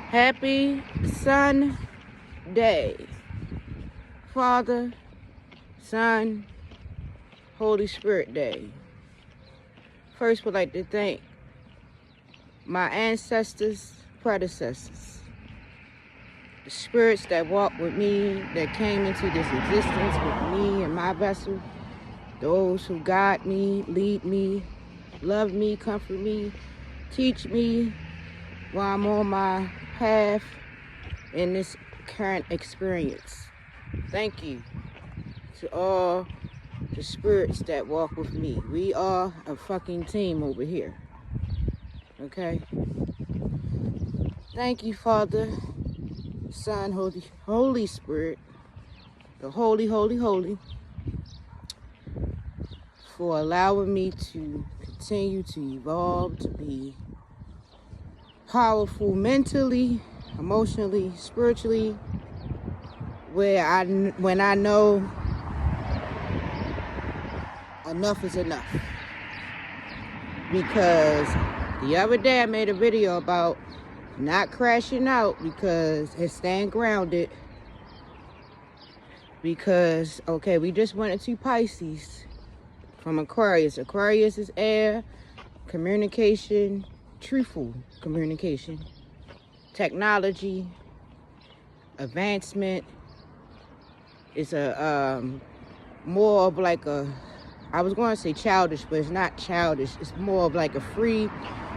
Happy Sunday. Father, Son, Holy Spirit Day. First, would like to thank my ancestors, predecessors, the spirits that walked with me, that came into this existence with me and my vessel, those who guide me, lead me, love me, comfort me, teach me while I'm on my path in this current experience. Thank you to all the spirits that walk with me. We are a fucking team over here. Okay? Thank you, Father, Son, Holy Spirit, the Holy, for allowing me to continue to evolve, to be powerful mentally, emotionally, spiritually, when I know enough is enough. Because the other day I made a video about not crashing out because and staying grounded. Because, okay, we just went into Pisces from Aquarius. Aquarius is air, communication, truthful communication, technology, advancement. It's a more of like a, I was going to say childish, but it's not childish. It's more of like a free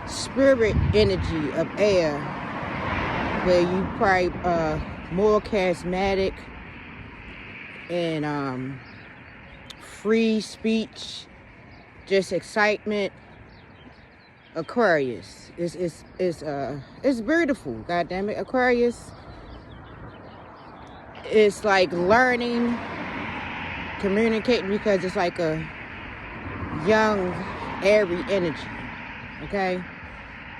spirit energy of air, where you probably more charismatic and free speech, just excitement. Aquarius it's beautiful. God damn it, Aquarius. It's like learning, communicating, because it's like a young, airy energy. Okay?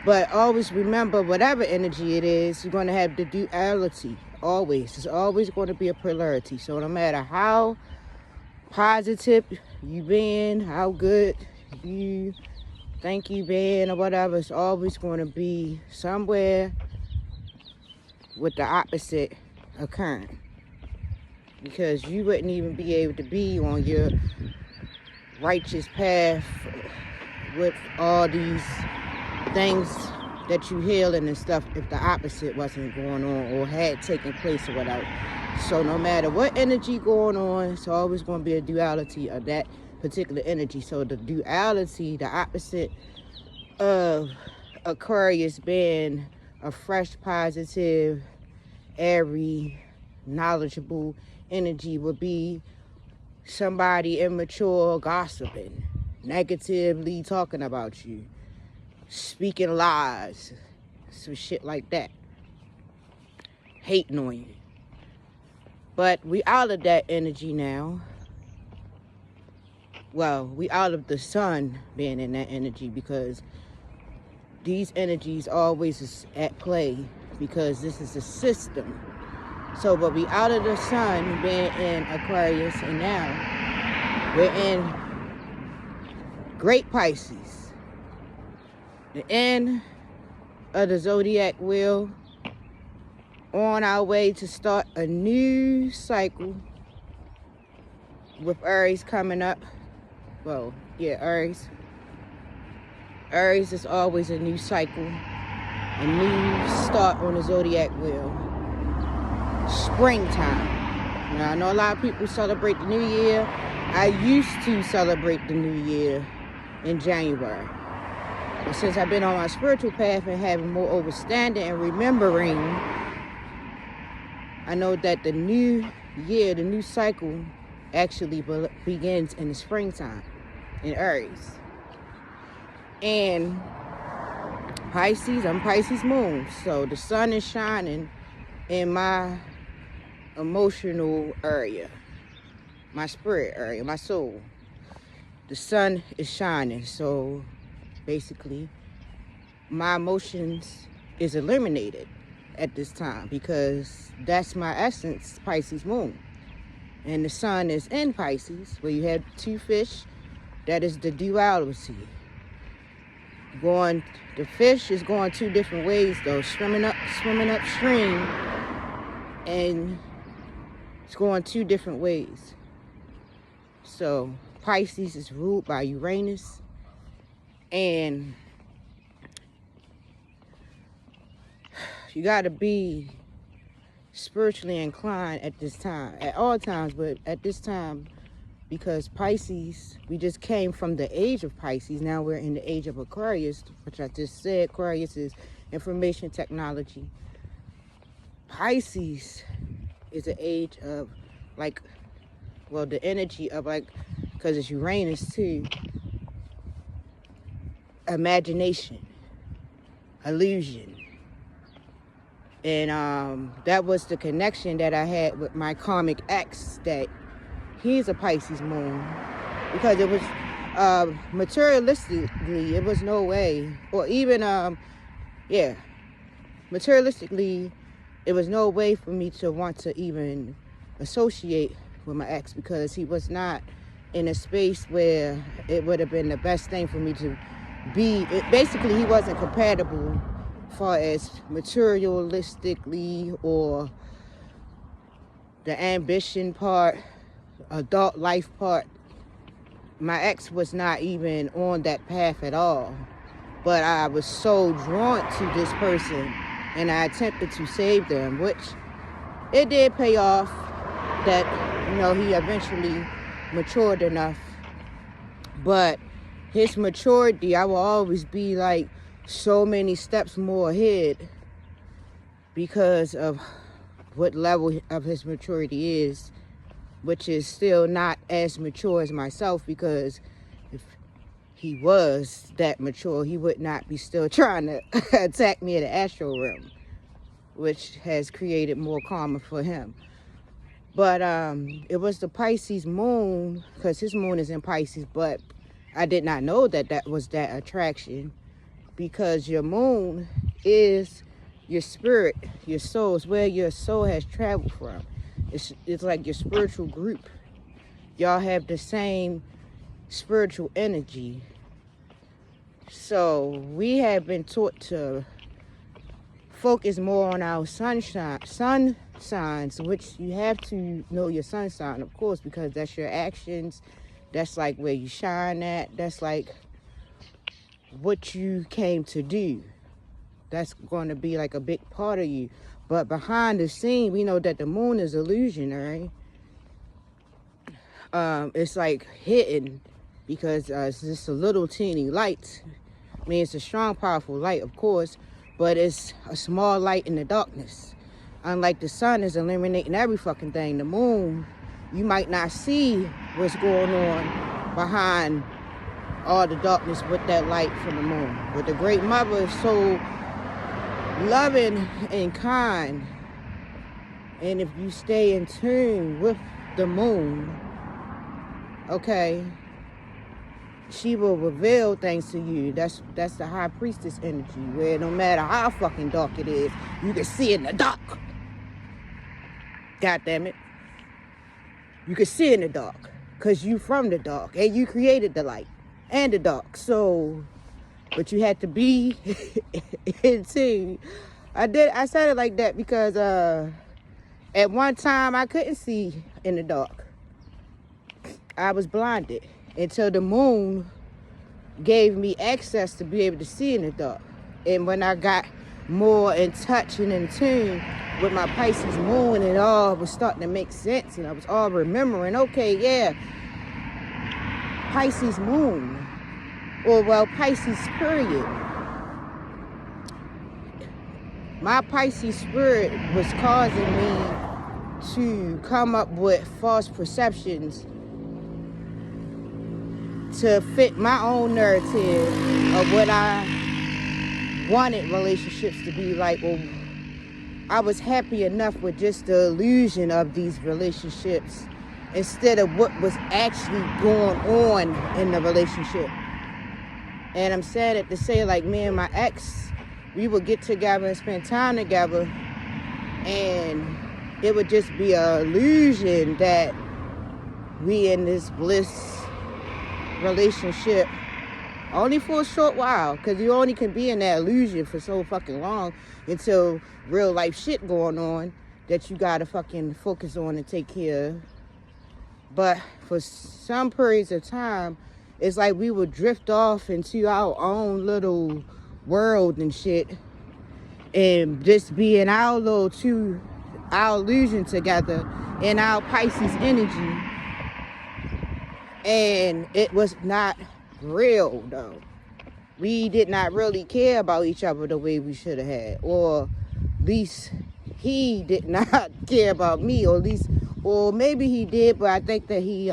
But always remember, whatever energy it is, you're going to have the duality. Always. There's always going to be a polarity. So no matter how positive you been, how good you think you been, or whatever, it's always going to be somewhere with the opposite occurring. Because you wouldn't even be able to be on your righteous path with all these things that you healing and stuff if the opposite wasn't going on or had taken place or whatever. So no matter what energy going on, it's always going to be a duality of that particular energy. So the duality, the opposite of Aquarius being a fresh, positive, airy, knowledgeable energy, would be somebody immature, gossiping, negatively talking about you, speaking lies, some shit like that, hating on you. But we out of that energy now. Well, we out of the sun being in that energy, because these energies always is at play, because this is a system. So, but we out of the sun being in Aquarius, and now we're in Great Pisces, the end of the zodiac wheel, on our way to start a new cycle with Aries coming up. Well, yeah, Aries. Aries is always a new cycle, a new start on the zodiac wheel. Springtime. Now, I know a lot of people celebrate the new year. I used to celebrate the new year in January. But since I've been on my spiritual path and having more understanding and remembering, I know that the new year, the new cycle, actually begins in the springtime in Aries. And Pisces, I'm Pisces moon. So the sun is shining in my emotional area, my spirit area, my soul. The sun is shining. So basically, my emotions is eliminated at this time, because that's my essence, Pisces moon. And the sun is in Pisces, where you have two fish. That is the duality. Going, the fish is going two different ways though, swimming upstream, and it's going two different ways. So Pisces is ruled by Uranus, and you got to be spiritually inclined at this time, at all times, but at this time, because Pisces, we just came from the age of Pisces. Now we're in the age of Aquarius, which I just said. Aquarius is information technology. Pisces is an age of, like, well, the energy of, like, because it's Uranus too, imagination, illusion. And that was the connection that I had with my karmic ex, that he's a Pisces moon. Because it was materialistically, it was no way, or even materialistically, it was no way for me to want to even associate with my ex, because he was not in a space where it would have been the best thing for me to be. Basically, he wasn't compatible as far as materialistically, or the ambition part, adult life part. My ex was not even on that path at all. But I was so drawn to this person, and I attempted to save them, which it did pay off. That, you know, he eventually matured enough. But his maturity, I will always be like so many steps more ahead because of what level of his maturity is, which is still not as mature as myself, because if he was that mature, he would not be still trying to attack me in the astral realm, which has created more karma for him. But it was the Pisces moon, because his moon is in Pisces, but I did not know that that was that attraction, because your moon is your spirit, your soul. It's where your soul has traveled from. It's like your spiritual group. Y'all have the same spiritual energy. So we have been taught to focus more on our sun signs, which you have to know your sun sign, of course, because that's your actions. That's like where you shine at. That's like what you came to do. That's going to be like a big part of you. But behind the scene, we know that the moon is illusionary. It's like hidden, because it's just a little teeny light. I mean, it's a strong, powerful light, of course, but it's a small light in the darkness. Unlike the sun is illuminating every fucking thing, the moon, you might not see what's going on behind all the darkness with that light from the moon. But the Great Mother is so loving and kind, and if you stay in tune with the moon, okay, she will reveal things to you. That's the high priestess energy, where no matter how fucking dark it is, you can see in the dark. God damn it. You can see in the dark, because you from the dark, and you created the light and the dark. So, but you had to be in tune. I said it like that because at one time I couldn't see in the dark. I was blinded until the moon gave me access to be able to see in the dark. And when I got more in touch and in tune with my Pisces moon, it all was starting to make sense, and I was all remembering, okay, yeah, Pisces moon, or well, Pisces period. My Pisces spirit was causing me to come up with false perceptions to fit my own narrative of what I wanted relationships to be like. Well, I was happy enough with just the illusion of these relationships instead of what was actually going on in the relationship. And I'm sad to say, like, me and my ex, we would get together and spend time together, and it would just be an illusion that we in this bliss relationship, Only for a short while, because you only can be in that illusion for so fucking long until real life shit going on that you gotta fucking focus on and take care of. But for some periods of time, it's like we would drift off into our own little world and shit and just be in our our illusion together in our Pisces energy. And it was not real though. We did not really care about each other the way we should have had, or at least he did not care about me, or at least, or maybe he did, but I think that he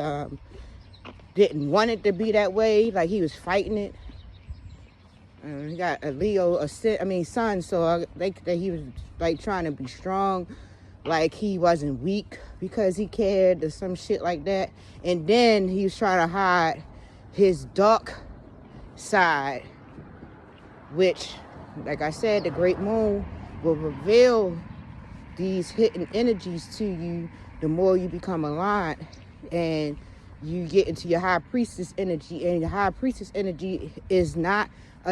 didn't want it to be that way, like he was fighting it. He got a Leo, son, so I think that he was like trying to be strong, like he wasn't weak because he cared or some shit like that. And then he was trying to hide his dark side, which, like I said, the great moon will reveal these hidden energies to you the more you become aligned and you get into your high priestess energy. And your high priestess energy is not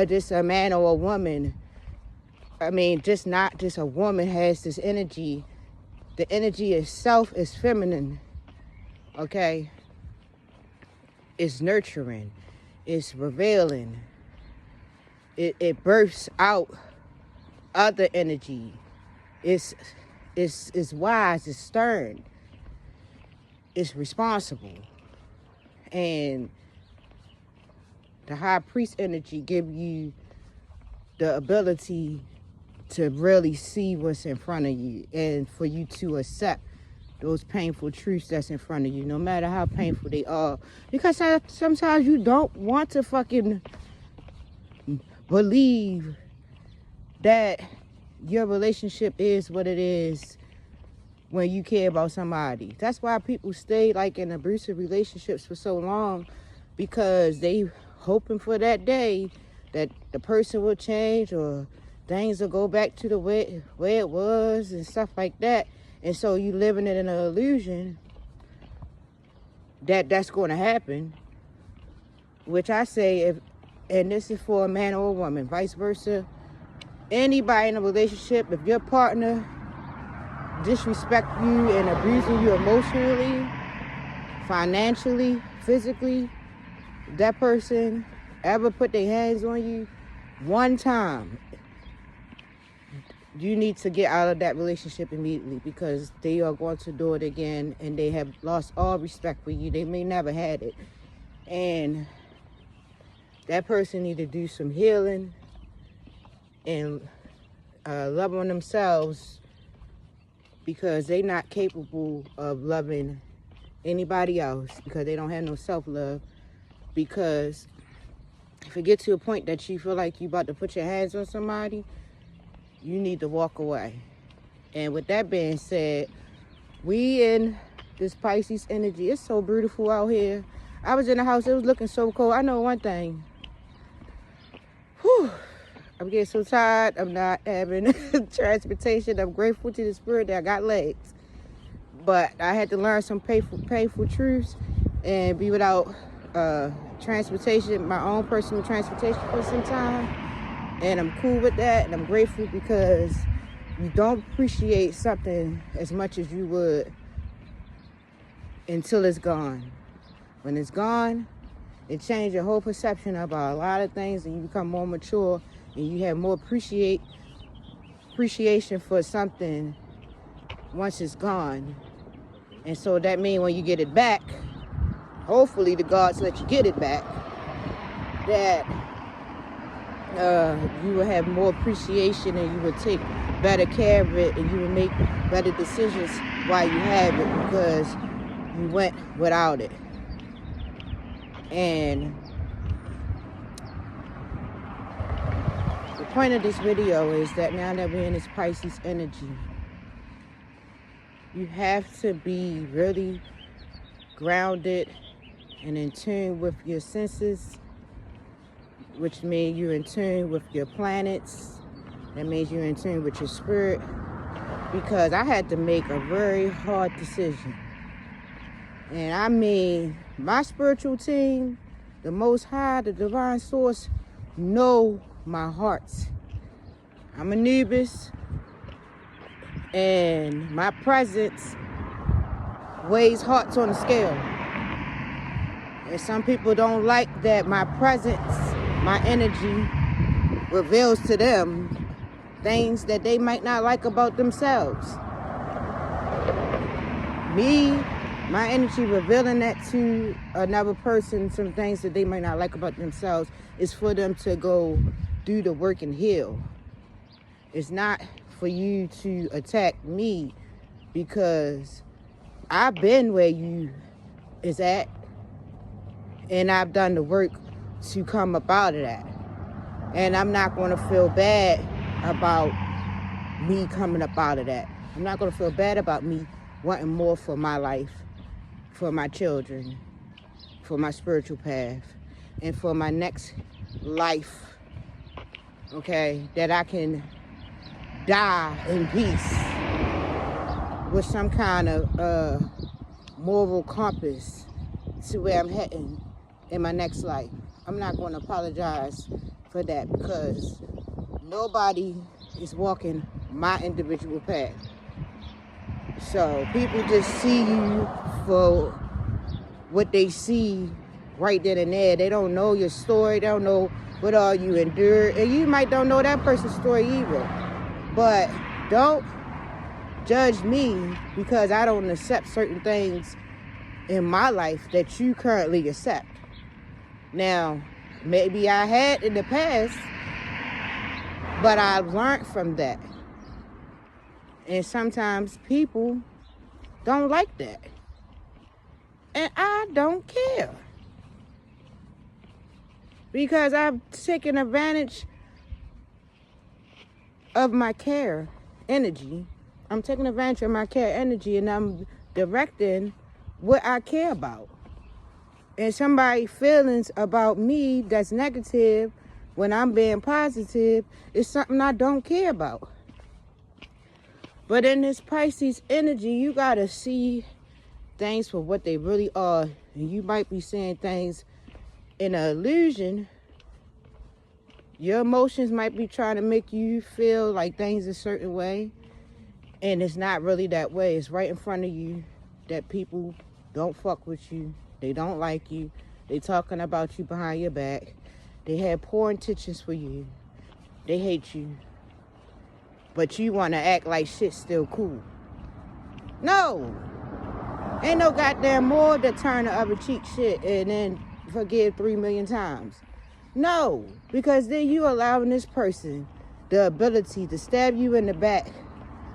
just a man or a woman. Not just a woman has this energy. The energy itself is feminine, okay? It's nurturing, it's revealing. It births out other energy. It's wise, it's stern, it's responsible. And the high priest energy give you the ability to really see what's in front of you and for you to accept those painful truths that's in front of you, no matter how painful they are. Because sometimes you don't want to fucking believe that your relationship is what it is when you care about somebody. That's why people stay like in abusive relationships for so long, because they hoping for that day that the person will change or things will go back to the way it was and stuff like that. And so you living in an illusion that that's going to happen, which I say, and this is for a man or a woman, vice versa. Anybody in a relationship, if your partner disrespect you and abusing you emotionally, financially, physically, if that person ever put their hands on you one time, you need to get out of that relationship immediately, because they are going to do it again and they have lost all respect for you. They may never had it. And that person need to do some healing and love on themselves, because they're not capable of loving anybody else, because they don't have no self-love. Because if it gets to a point that you feel like you about to put your hands on somebody, you need to walk away. And with that being said, we in this Pisces energy. It's so beautiful out here. I was in the house, it was looking so cold. I know one thing. Whew. I'm getting so tired. I'm not having transportation. I'm grateful to the spirit that I got legs. But I had to learn some painful truths and be without transportation, my own personal transportation for some time. And I'm cool with that, and I'm grateful, because you don't appreciate something as much as you would until it's gone. When it's gone, it changes your whole perception about a lot of things, and you become more mature, and you have more appreciation for something once it's gone. And so that means when you get it back, hopefully the gods let you get it back, that you will have more appreciation, and you will take better care of it, and you will make better decisions while you have it, because you went without it. And the point of this video is that now that we're in this Pisces energy, you have to be really grounded and in tune with your senses, which means you're in tune with your planets. That means you're in tune with your spirit. Because I had to make a very hard decision. And I mean, my spiritual team the Most High, the Divine Source, know my hearts. I'm Anubis, and my presence weighs hearts on the scale. And some people don't like that my presence, my energy, reveals to them things that they might not like about themselves. Me, my energy revealing that to another person, some things that they might not like about themselves, is for them to go do the work and heal. It's not for you to attack me, because I've been where you is at, and I've done the work to come up out of that. And I'm not going to feel bad about me coming up out of that. I'm not going to feel bad about me wanting more for my life, for my children, for my spiritual path, and for my next life, okay, that I can die in peace with some kind of moral compass to where I'm heading in my next life. I'm not going to apologize for that, because nobody is walking my individual path. So people just see you for what they see right then and there. They don't know your story. They don't know what all you endured. And you might don't know that person's story either. But don't judge me because I don't accept certain things in my life that you currently accept. Now, maybe I had in the past, but I learned from that. And sometimes people don't like that. And I don't care. Because I've taken advantage of my care energy. I'm taking advantage of my care energy, and I'm directing what I care about. And somebody's feelings about me that's negative when I'm being positive is something I don't care about. But in this Pisces energy, you gotta see things for what they really are. And you might be seeing things in an illusion. Your emotions might be trying to make you feel like things a certain way. And it's not really that way. It's right in front of you that people don't fuck with you. They don't like you. They talking about you behind your back. They have poor intentions for you. They hate you. But you want to act like shit's still cool. No. Ain't no goddamn more to turn the other cheek shit and then forgive 3 million times. No. Because then you allowing this person the ability to stab you in the back,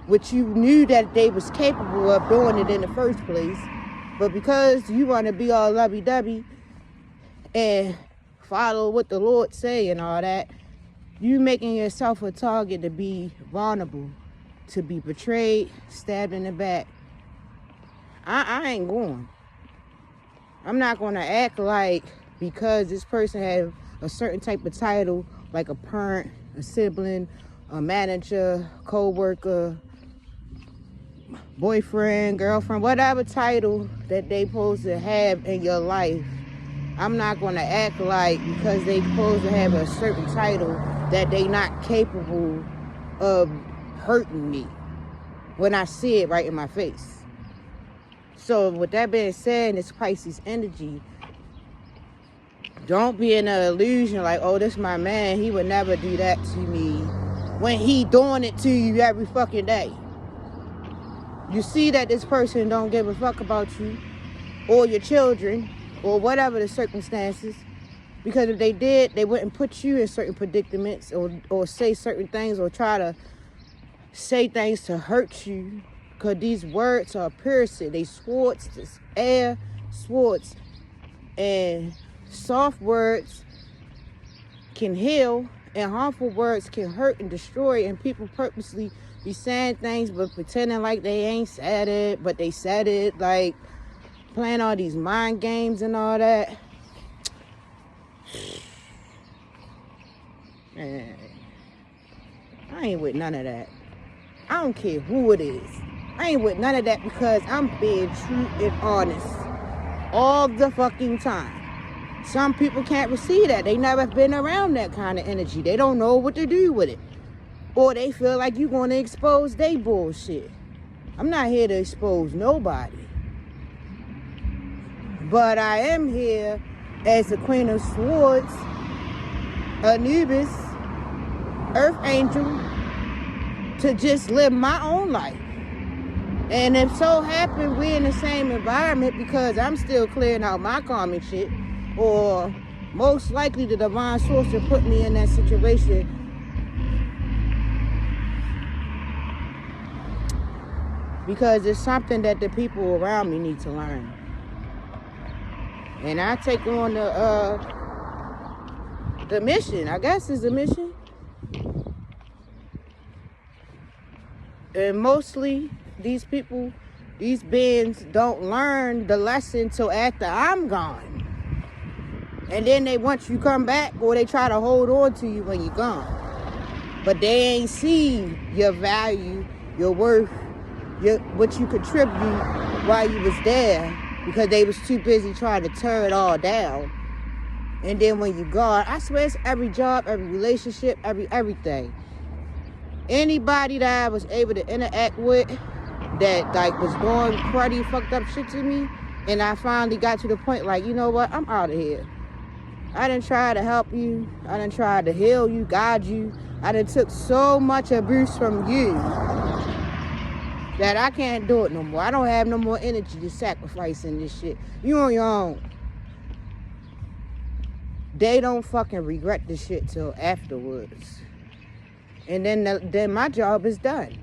which you knew that they was capable of doing it in the first place. But because you want to be all lovey-dovey and follow what the Lord say and all that, you making yourself a target to be vulnerable, to be betrayed, stabbed in the back. I ain't going. I'm not going to act like because this person has a certain type of title, like a parent, a sibling, a manager, co-worker, boyfriend, girlfriend, whatever title that they supposed to have in your life. I'm not going to act like because they supposed to have a certain title that they not capable of hurting me when I see it right in my face. So with that being said, it's Pisces energy. Don't be in an illusion like, oh, this my man. He would never do that to me when he doing it to you every fucking day. You see that this person don't give a fuck about you or your children or whatever the circumstances. Because if they did, they wouldn't put you in certain predicaments or say certain things or try to say things to hurt you. Because these words are piercing. They swords, this air swords. And soft words can heal and harmful words can hurt and destroy. And people purposely be saying things but pretending like they ain't said it, but they said it. Like playing all these mind games and all that. Man, I ain't with none of that. I don't care who it is. I ain't with none of that because I'm being true and honest all the fucking time. Some people can't receive that. They never been around that kind of energy. They don't know what to do with it. Or they feel like you're going to expose their bullshit. I'm not here to expose nobody. But I am here as the Queen of Swords, Anubis, Earth Angel, to just live my own life. And if so happen we're in the same environment because I'm still clearing out my karmic shit, or most likely the divine source will put me in that situation because it's something that the people around me need to learn. And I take on the mission. I guess it's a mission. And mostly these people, these beings don't learn the lesson till after I'm gone. And then they want you to come back, or they try to hold on to you when you're gone. But they ain't see your value, your worth, what you contribute while you was there, because they was too busy trying to tear it all down. And then when you gone, I swear it's every job, every relationship, everything. Anybody that I was able to interact with that like was doing cruddy, fucked up shit to me, and I finally got to the point like, you know what, I'm out of here. I done tried to help you. I done tried to heal you, guide you. I done took so much abuse from you that I can't do it no more. I don't have no more energy to sacrifice in this shit. You on your own. They don't fucking regret this shit till afterwards. And then my job is done.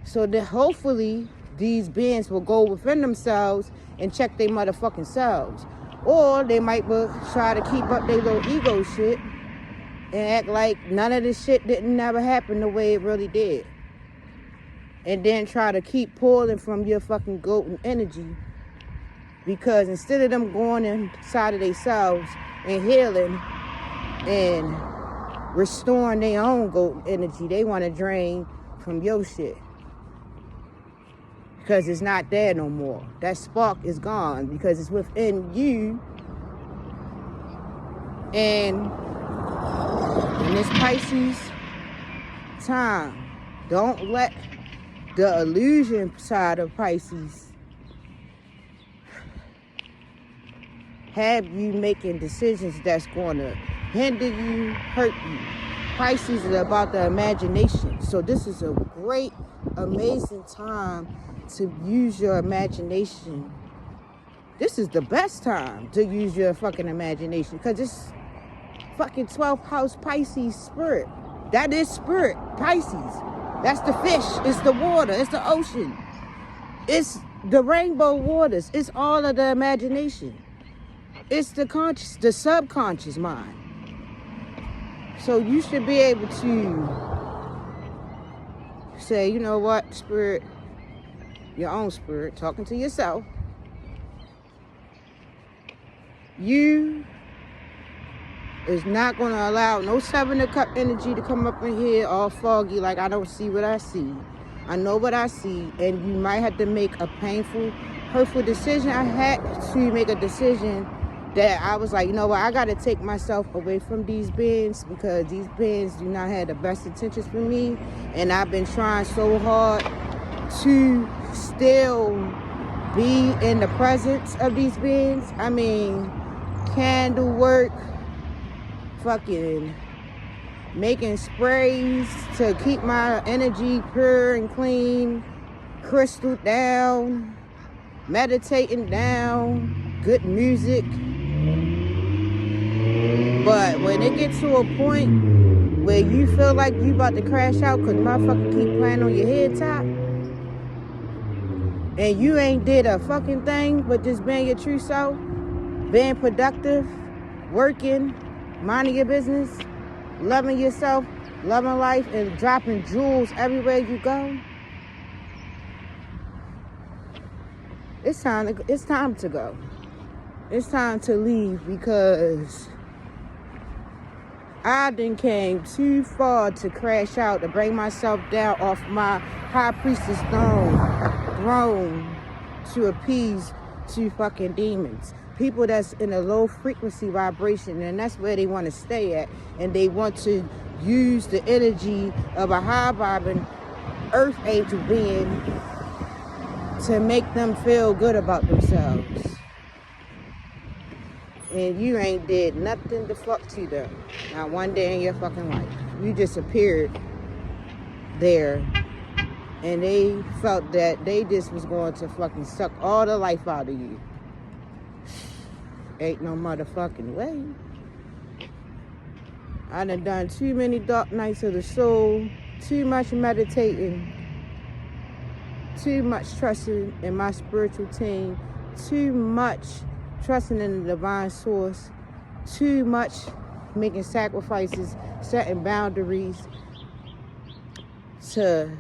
So that hopefully these beings will go within themselves and check their motherfucking selves. Or they might try to keep up their little ego shit and act like none of this shit didn't never happen the way it really did. And then try to keep pulling from your fucking golden energy. Because instead of them going inside of themselves and healing and restoring their own golden energy, they want to drain from your shit. Because it's not there no more. That spark is gone because it's within you. And in this Pisces time, don't let the illusion side of Pisces have you making decisions that's going to hinder you, hurt you. Pisces is about the imagination. So this is a great, amazing time to use your imagination. This is the best time to use your fucking imagination because it's fucking 12th house Pisces spirit. That is spirit, Pisces. That's the fish, it's the water, it's the ocean. It's the rainbow waters. It's all of the imagination. It's the conscious, the subconscious mind. So you should be able to say, you know what, spirit, your own spirit, talking to yourself. You is not going to allow no 7 of Cup energy to come up in here all foggy like I don't see what I see. I know what I see, and you might have to make a painful, hurtful decision. I had to make a decision that I was like, you know what, I got to take myself away from these beings because these beings do not have the best intentions for me, and I've been trying so hard to still be in the presence of these beings. I mean, candle work, fucking making sprays to keep my energy pure and clean, crystal down, meditating down, good music. But when it gets to a point where you feel like you about to crash out because motherfucker keep playing on your head top, and you ain't did a fucking thing but just being your true self, being productive, working, minding your business, loving yourself, loving life, and dropping jewels everywhere you go, it's time to go. It's time to leave because I done came too far to crash out, to bring myself down off my high priestess throne to appease 2 fucking demons. people that's in a low frequency vibration, and that's where they want to stay at, and they want to use the energy of a high vibing earth angel being to make them feel good about themselves. And you ain't did nothing to fuck to them. Not one day in your fucking life. You just appeared there, and they felt that they just was going to fucking suck all the life out of you. Ain't no motherfucking way. I done too many dark nights of the soul, too much meditating, too much trusting in my spiritual team, too much trusting in the divine source, too much making sacrifices, setting boundaries to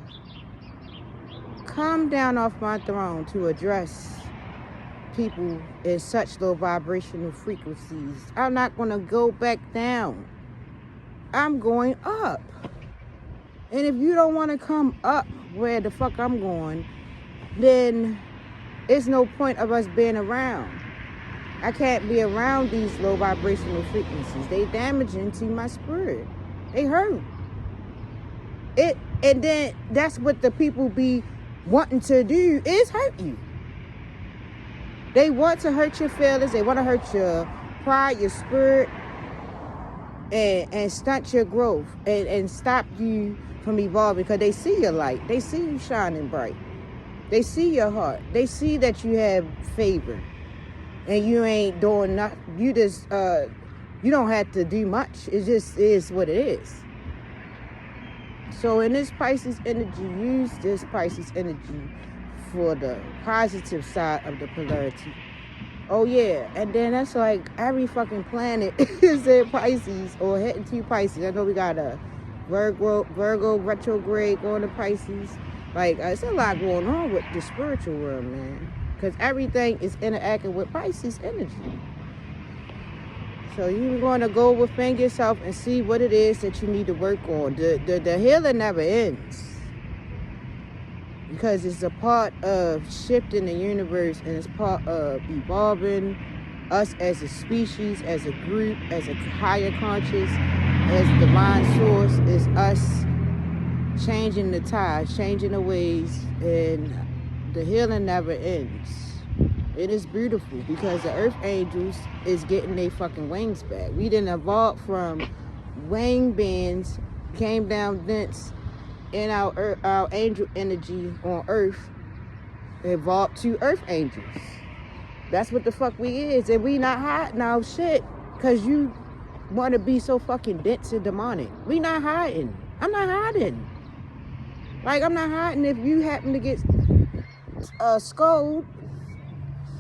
come down off my throne to address people in such low vibrational frequencies. I'm not going to go back down. I'm going up. And if you don't want to come up where the fuck I'm going, then it's no point of us being around. I can't be around these low vibrational frequencies. They damaging to my spirit. They hurt. And then that's what the people be wanting to do, is hurt you. They want to hurt your feelings. They want to hurt your pride, your spirit, and stunt your growth and stop you from evolving, because they see your light. They see you shining bright. They see your heart. They see that you have favor. And you ain't doing nothing. You just, you don't have to do much. It just is what it is. So in this Pisces energy, use this Pisces energy for the positive side of the polarity. Oh yeah, and then that's like every fucking planet is in Pisces or heading to Pisces. I know we got a Virgo retrograde going to Pisces. Like, it's a lot going on with the spiritual world, man. Because everything is interacting with Pisces energy. So you're going to go within yourself and see what it is that you need to work on. The healing never ends. Because it's a part of shifting the universe, and it's part of evolving us as a species, as a group, as a higher conscious, as divine source. Is us changing the tides, changing the ways, and the healing never ends. It is beautiful because the earth angels is getting their fucking wings back. We didn't evolve from wing bands, came down dense in our angel energy on earth, evolved to earth angels. That's what the fuck we is. And we not hiding our shit because you want to be so fucking dense and demonic. We not hiding. I'm not hiding. Like, I'm not hiding if you happen to get scolded.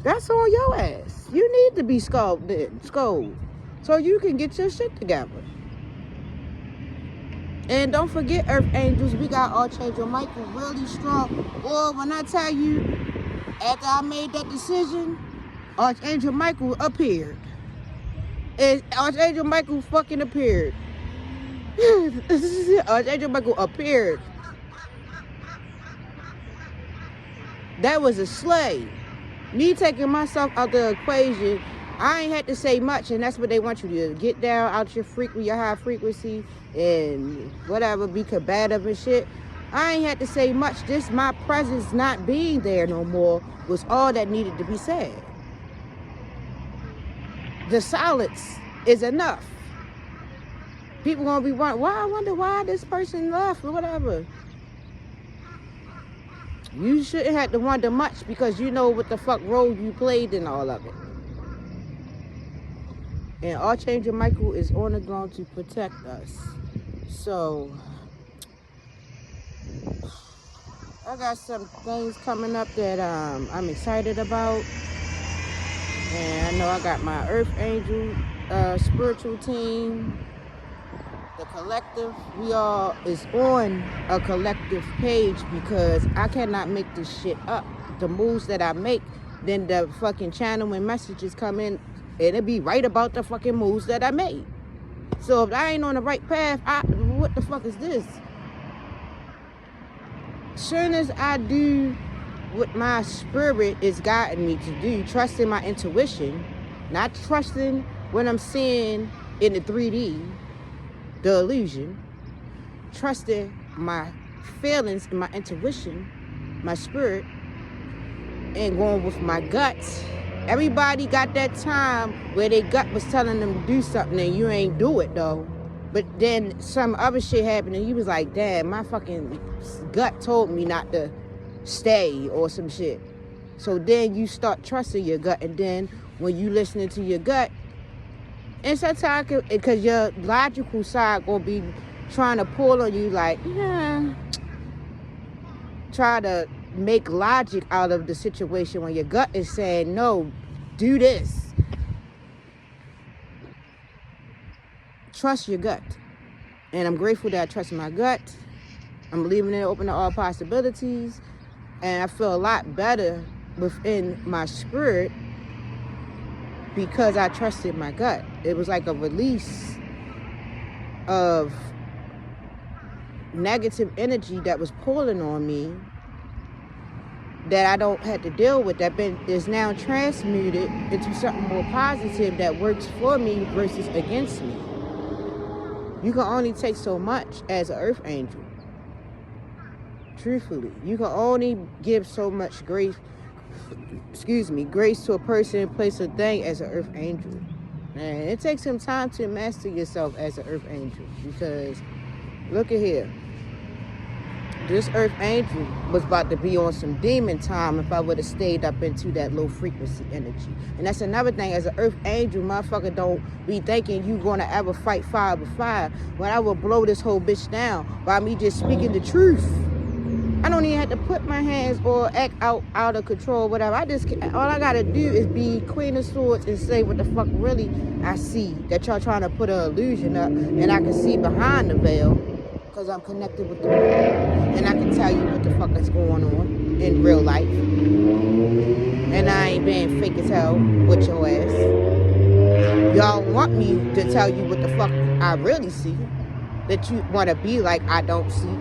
That's on your ass. You need to be scolded so you can get your shit together. And don't forget, Earth Angels, we got Archangel Michael really strong. Boy, when I tell you, after I made that decision, Archangel Michael appeared. And Archangel Michael fucking appeared. Archangel Michael appeared. That was a slay. Me taking myself out the equation, I ain't had to say much, and that's what they want you to do. Get down out your high frequency, and whatever, be combative and shit. I ain't had to say much. Just my presence not being there no more was all that needed to be said. The silence is enough. People gonna be wondering, why? I wonder why this person left or whatever. You shouldn't have to wonder much because you know what the fuck role you played in all of it. And Archangel Michael is on the ground to protect us. So, I got some things coming up that I'm excited about. And I know I got my Earth Angel spiritual team. The collective, we all is on a collective page because I cannot make this shit up. The moves that I make, then the fucking channeling messages come in and it be right about the fucking moves that I made. So if I ain't on the right path, what the fuck is this? Soon as I do what my spirit is guiding me to do, trusting my intuition, Not trusting what I'm seeing in the 3D, the illusion. Trusting my feelings and my intuition, my spirit, and going with my guts. Everybody got that time where their gut was telling them to do something and you ain't do it though. But then some other shit happened and you was like, damn, my fucking gut told me not to stay or some shit. So then you start trusting your gut, and then when you listening to your gut, and sometimes, because your logical side gonna be trying to pull on you like, yeah, try to make logic out of the situation when your gut is saying, no, do this. Trust your gut. And I'm grateful that I trust my gut. I'm leaving it open to all possibilities. And I feel a lot better within my spirit because I trusted my gut. It was like a release of negative energy that was pulling on me that I don't have to deal with, that is now transmuted into something more positive that works for me versus against me. You can only take so much as an earth angel. Truthfully, you can only give so much grace, grace to a person, place, or thing as an earth angel. And it takes some time to master yourself as an earth angel, because look at here. This earth angel was about to be on some demon time if I would have stayed up into that low frequency energy. And that's another thing. As an earth angel, motherfucker don't be thinking you gonna ever fight fire with fire. When I will blow this whole bitch down by me just speaking the truth. I don't even have to put my hands or act out of control or whatever. All I gotta do is be Queen of Swords and say what the fuck really I see. That y'all trying to put an illusion up, and I can see behind the veil. Because I'm connected with the world, and I can tell you what the fuck is going on in real life. And I ain't being fake as hell with your ass. Y'all want me to tell you what the fuck I really see, that you want to be like I don't see.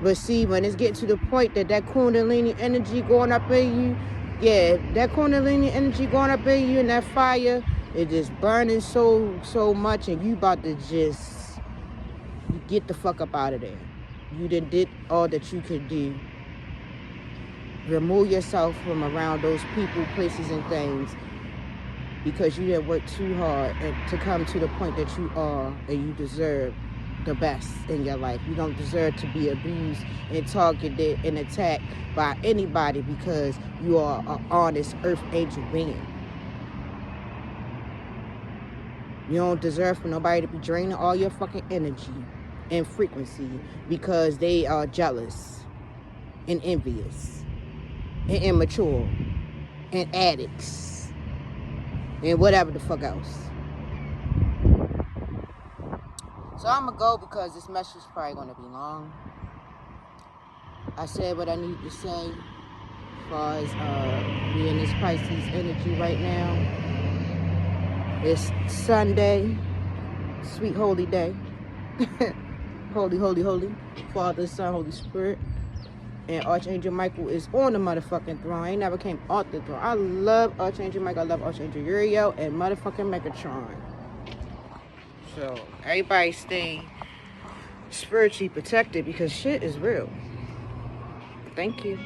But see, when it's getting to the point that Kundalini energy going up in you, yeah, that Kundalini energy going up in you and that fire, it just burning so much, and you about to just get the fuck up out of there. You done did all that you could do. Remove yourself from around those people, places, and things, because you didn't work too hard to come to the point that you are, and you deserve the best in your life. You don't deserve to be abused and targeted and attacked by anybody because you are an honest earth angel being. You don't deserve for nobody to be draining all your fucking energy and frequency because they are jealous and envious and immature and addicts and whatever the fuck else. So I'm gonna go because this message is probably gonna be long. I said what I need to say as far as me in this Pisces energy right now. It's Sunday, sweet holy day. Holy, holy, holy. Father, Son, Holy Spirit. And Archangel Michael is on the motherfucking throne. He never came off the throne. I love Archangel Michael. I love Archangel Uriel and motherfucking Megatron. So, everybody stay spiritually protected because shit is real. Thank you.